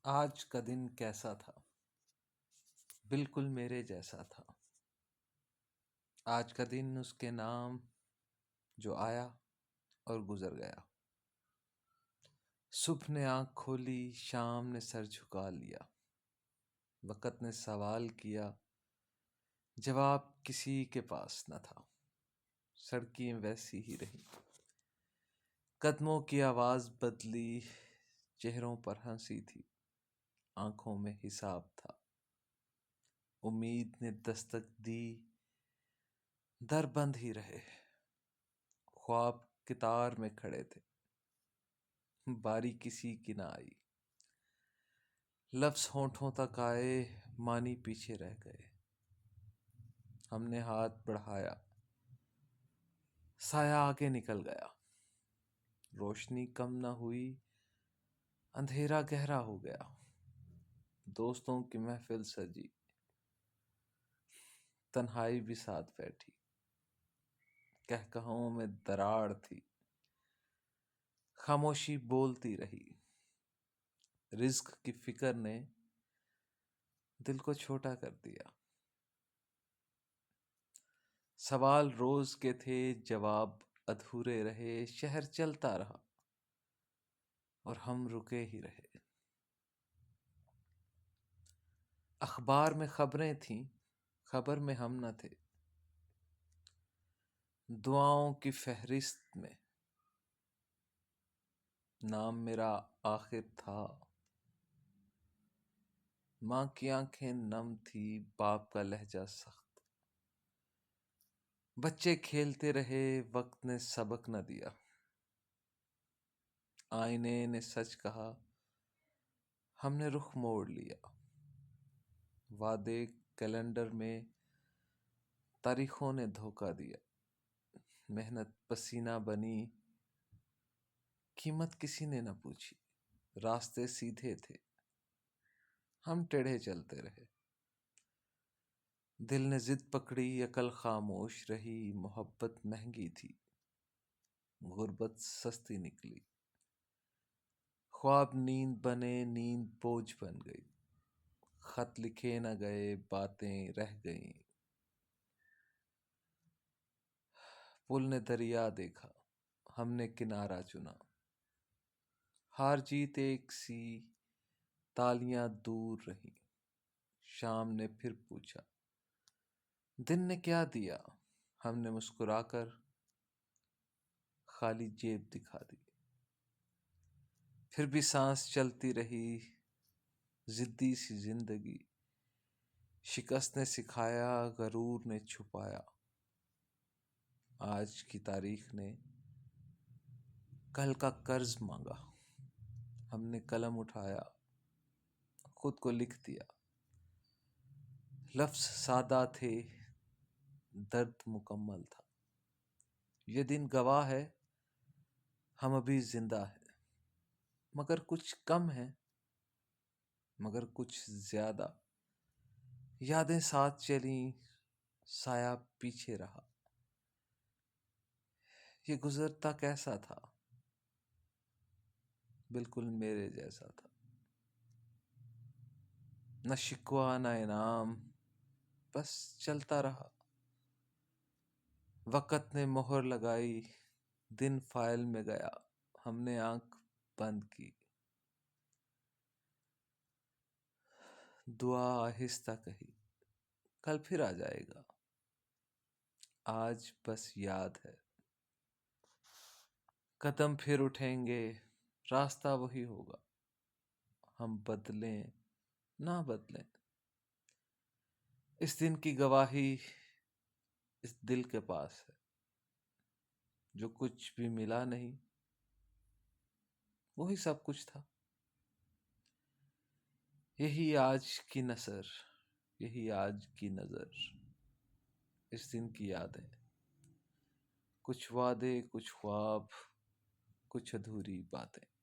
آج کا دن کیسا تھا؟ بالکل میرے جیسا تھا۔ آج کا دن اس کے نام جو آیا اور گزر گیا۔ صبح نے آنکھ کھولی، شام نے سر جھکا لیا، وقت نے سوال کیا، جواب کسی کے پاس نہ تھا۔ سڑکیں ویسی ہی رہی، قدموں کی آواز بدلی، چہروں پر ہنسی تھی، آنکھوں میں حساب تھا۔ امید نے دستک دی، در بند ہی رہے۔ خواب کتار میں کھڑے تھے، باری کسی کی نہ آئی۔ لفظ ہونٹوں تک آئے، معنی پیچھے رہ گئے۔ ہم نے ہاتھ بڑھایا، سایہ آگے نکل گیا۔ روشنی کم نہ ہوئی، اندھیرا گہرا ہو گیا۔ دوستوں کی محفل سجی، تنہائی بھی ساتھ بیٹھی۔ کہکہاؤں میں دراڑ تھی، خاموشی بولتی رہی۔ رزق کی فکر نے دل کو چھوٹا کر دیا۔ سوال روز کے تھے، جواب ادھورے رہے۔ شہر چلتا رہا اور ہم رکے ہی رہے۔ اخبار میں خبریں تھیں، خبر میں ہم نہ تھے۔ دعاؤں کی فہرست میں نام میرا آخر تھا۔ ماں کی آنکھیں نم تھی، باپ کا لہجہ سخت۔ بچے کھیلتے رہے، وقت نے سبق نہ دیا۔ آئینے نے سچ کہا، ہم نے رخ موڑ لیا۔ وعدے کیلنڈر میں، تاریخوں نے دھوکہ دیا۔ محنت پسینہ بنی، قیمت کسی نے نہ پوچھی۔ راستے سیدھے تھے، ہم ٹیڑھے چلتے رہے۔ دل نے ضد پکڑی، عقل خاموش رہی۔ محبت مہنگی تھی، غربت سستی نکلی۔ خواب نیند بنے، نیند بوجھ بن گئی۔ خط لکھے نہ گئے، باتیں رہ گئیں۔ پل نے دریا دیکھا، ہم نے کنارہ چنا۔ ہار جیت ایک سی، تالیاں دور رہیں۔ شام نے پھر پوچھا، دن نے کیا دیا؟ ہم نے مسکرا کر خالی جیب دکھا دی۔ پھر بھی سانس چلتی رہی، ضدی سی زندگی۔ شکست نے سکھایا، غرور نے چھپایا۔ آج کی تاریخ نے کل کا قرض مانگا۔ ہم نے قلم اٹھایا، خود کو لکھ دیا۔ لفظ سادہ تھے، درد مکمل تھا۔ یہ دن گواہ ہے، ہم ابھی زندہ ہیں، مگر کچھ کم ہیں، مگر کچھ زیادہ۔ یادیں ساتھ چلیں، سایہ پیچھے رہا۔ یہ گزرتا کیسا تھا؟ بالکل میرے جیسا تھا۔ نہ شکوہ نہ انعام، بس چلتا رہا۔ وقت نے مہر لگائی، دن فائل میں گیا، ہم نے آنکھ بند کی۔ دعا آہستہ کہی، کل پھر آ جائے گا۔ آج بس یاد ہے، قدم پھر اٹھیں گے، راستہ وہی ہوگا۔ ہم بدلیں نہ بدلیں، اس دن کی گواہی اس دل کے پاس ہے۔ جو کچھ بھی ملا نہیں، وہی سب کچھ تھا۔ یہی آج کی نثر، یہی آج کی نظر، اس دن کی یادیں۔ کچھ وعدے، کچھ خواب، کچھ ادھوری باتیں۔